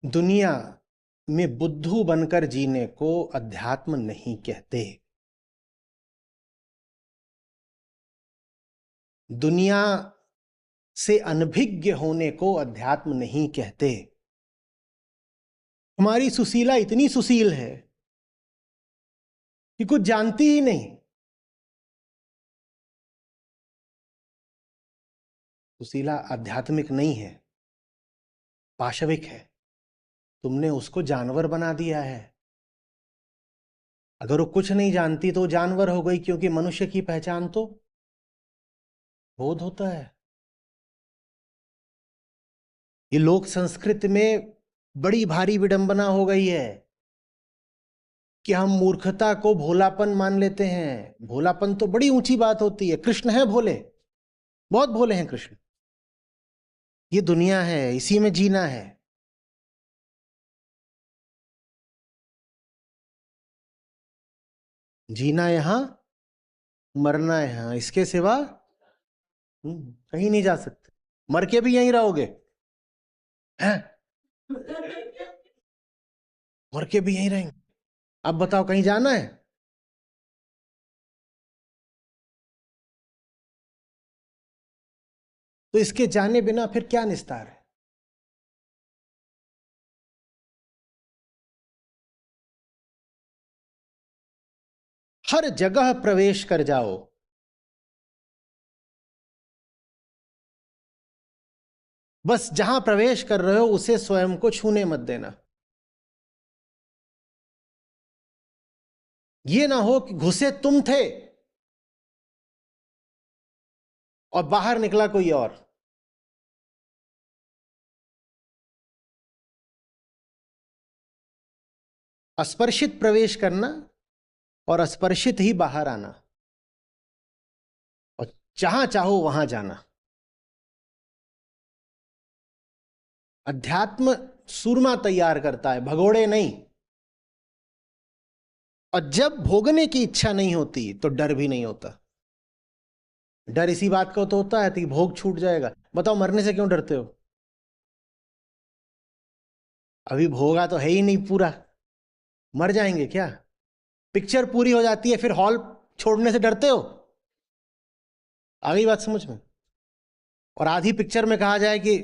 दुनिया में बुद्धू बनकर जीने को अध्यात्म नहीं कहते। दुनिया से अनभिज्ञ होने को अध्यात्म नहीं कहते। हमारी सुशीला इतनी सुशील है कि कुछ जानती ही नहीं। सुशीला आध्यात्मिक नहीं है, पाशविक है। तुमने उसको जानवर बना दिया है। अगर वो कुछ नहीं जानती तो जानवर हो गई, क्योंकि मनुष्य की पहचान तो बोध होता है। ये लोक संस्कृति में बड़ी भारी विडंबना हो गई है कि हम मूर्खता को भोलापन मान लेते हैं। भोलापन तो बड़ी ऊंची बात होती है। कृष्ण है भोले, बहुत भोले हैं कृष्ण। ये दुनिया है, इसी में जीना है। जीना यहां, मरना यहां, इसके सिवा कहीं नहीं जा सकते। मर के भी यहीं रहोगे हैं? मर के भी यहीं रहेंगे। अब बताओ, कहीं जाना है? तो इसके जाने बिना फिर क्या निस्तार है? हर जगह प्रवेश कर जाओ, बस जहां प्रवेश कर रहे हो उसे स्वयं को छूने मत देना। ये ना हो कि घुसे तुम थे और बाहर निकला कोई और। अस्पर्शित प्रवेश करना और अस्पर्शित ही बाहर आना, और जहां चाहो वहां जाना। अध्यात्म सूरमा तैयार करता है, भगोड़े नहीं। और जब भोगने की इच्छा नहीं होती तो डर भी नहीं होता। डर इसी बात का तो होता है कि भोग छूट जाएगा। बताओ, मरने से क्यों डरते हो? अभी भोगा तो है ही नहीं पूरा, मर जाएंगे क्या? पिक्चर पूरी हो जाती है, फिर हॉल छोड़ने से डरते हो? आ गई बात समझ में? और आधी पिक्चर में कहा जाए कि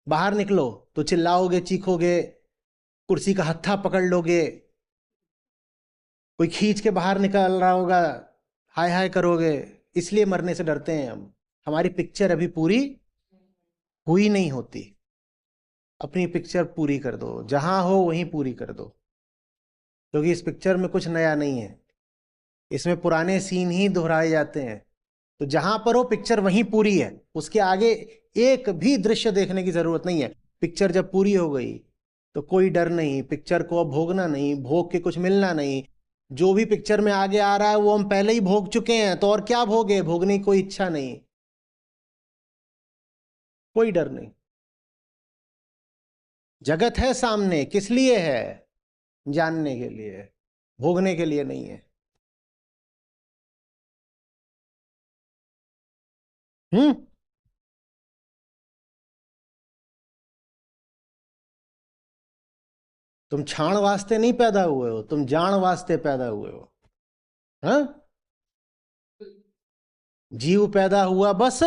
बाहर निकलो तो चिल्लाओगे, चीखोगे, कुर्सी का हत्था पकड़ लोगे, कोई खींच के बाहर निकल रहा होगा, हाय हाय करोगे। इसलिए मरने से डरते हैं हम। हमारी पिक्चर अभी पूरी हुई नहीं होती। अपनी पिक्चर पूरी कर दो, जहां हो वहीं पूरी कर दो, क्योंकि इस पिक्चर में कुछ नया नहीं है। इसमें पुराने सीन ही दोहराए जाते हैं। तो जहां पर हो पिक्चर वहीं पूरी है, उसके आगे एक भी दृश्य देखने की जरूरत नहीं है। पिक्चर जब पूरी हो गई तो कोई डर नहीं, पिक्चर को अब भोगना नहीं, भोग के कुछ मिलना नहीं। जो भी पिक्चर में आगे आ रहा है वो हम पहले ही भोग चुके हैं, तो और क्या भोगे? भोगने की कोई इच्छा नहीं, कोई डर नहीं। जगत है सामने, किस लिए है? जानने के लिए, भोगने के लिए नहीं है। हम्म। तुम छाण वास्ते नहीं पैदा हुए हो, तुम जान वास्ते पैदा हुए हो। हाँ, जीव पैदा हुआ बस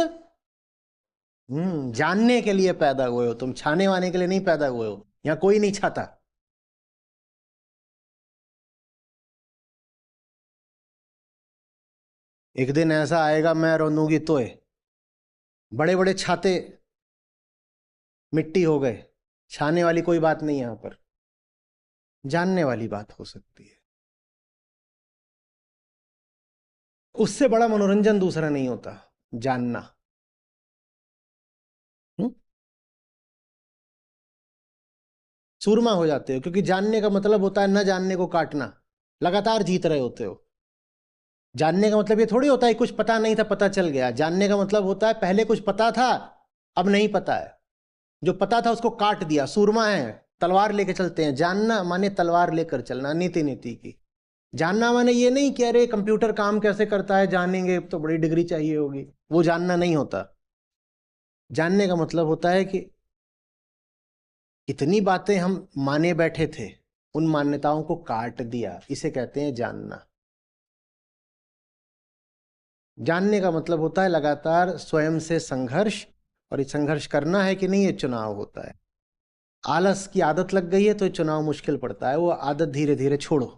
जानने के लिए पैदा हुए हो। तुम छाने वाने के लिए नहीं पैदा हुए हो। यहां कोई नहीं छाता। एक दिन ऐसा आएगा, मैं रोनूंगी तोय। बड़े बड़े छाते मिट्टी हो गए। छाने वाली कोई बात नहीं यहां पर, जानने वाली बात हो सकती है। उससे बड़ा मनोरंजन दूसरा नहीं होता, जानना। हम्म? सूरमा हो जाते हो, क्योंकि जानने का मतलब होता है न जानने को काटना। लगातार जीत रहे होते हो। जानने का मतलब ये थोड़ी होता है कुछ पता नहीं था पता चल गया। जानने का मतलब होता है पहले कुछ पता था, अब नहीं पता है। जो पता था उसको काट दिया। सूरमा है, तलवार लेके चलते हैं। जानना माने तलवार लेकर चलना, नीति नीति की। जानना माने ये नहीं कि अरे कंप्यूटर काम कैसे करता है जानेंगे तो बड़ी डिग्री चाहिए होगी, वो जानना नहीं होता। जानने का मतलब होता है कि इतनी बातें हम माने बैठे थे, उन मान्यताओं को काट दिया, इसे कहते हैं जानना। जानने का मतलब होता है लगातार स्वयं से संघर्ष, और ये संघर्ष करना है कि नहीं, ये चुनाव होता है। आलस की आदत लग गई है तो ये चुनाव मुश्किल पड़ता है, वो आदत धीरे धीरे छोड़ो।